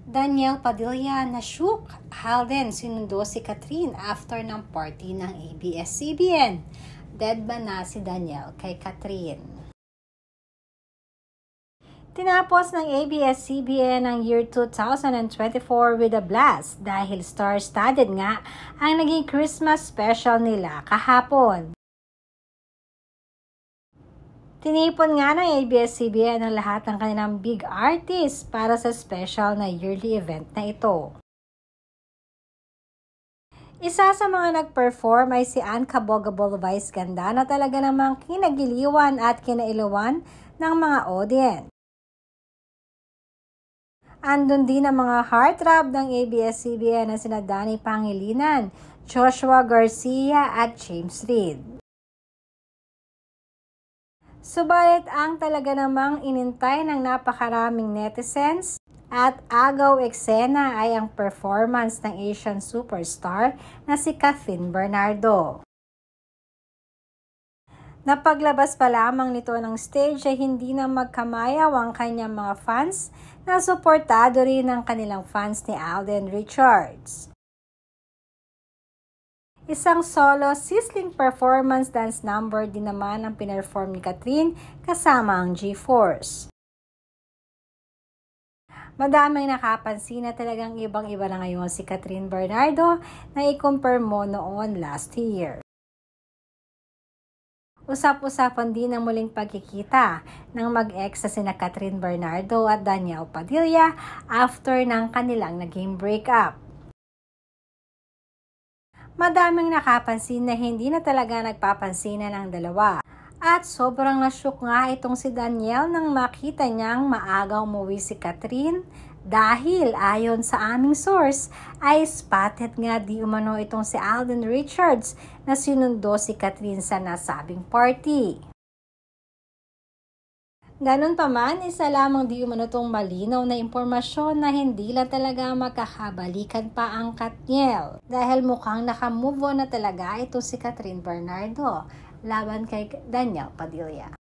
Daniel Padilla na shook. Alden sinundo si Catherine after ng party ng ABS-CBN. Dead ba na si Daniel kay Catherine? Tinapos ng ABS-CBN ang year 2024 with a blast dahil star-studded nga ang naging Christmas special nila kahapon. Tinipon nga ng ABS-CBN ang lahat ng kanilang big artists para sa special na yearly event na ito. Isa sa mga nag-perform ay si Ann Cabogabol Vice Ganda na talaga namang kinagiliwan at kinailawan ng mga audience. Andun din ang mga heartthrob ng ABS-CBN na sina Danny Pangilinan, Joshua Garcia at James Reid. Subalit ang talaga namang inintay ng napakaraming netizens at agaw eksena ay ang performance ng Asian superstar na si Catherine Bernardo. Napaglabas pa lamang nito ng stage ay hindi na magkamayaw ang kanyang mga fans na suportado rin ng kanilang fans ni Alden Richards. Isang solo sizzling performance dance number din naman ang pinerform ni Catherine kasama ang G-Force. Madaming nakapansin na talagang ibang-iba na ngayon si Catherine Bernardo na i-compare mo noon last year. Usap-usapan din ang muling pagkikita ng mag-ex na sina Catherine Bernardo at Daniel Padilla after ng kanilang naging breakup. Madaming nakapansin na hindi na talaga nagpapansinan ang dalawa. At sobrang nashook nga itong si Daniel nang makita niyang maaga umuwi si Catherine dahil ayon sa aming source ay spotted nga di umano itong si Alden Richards na sinundo si Catherine sa nasabing party. Ganun pa man, isa lamang di umano itong malinaw na impormasyon na hindi lang talaga magkakabalikan pa ang Katniel dahil mukhang nakamove on na talaga ito si Catherine Bernardo laban kay Daniel Padilla.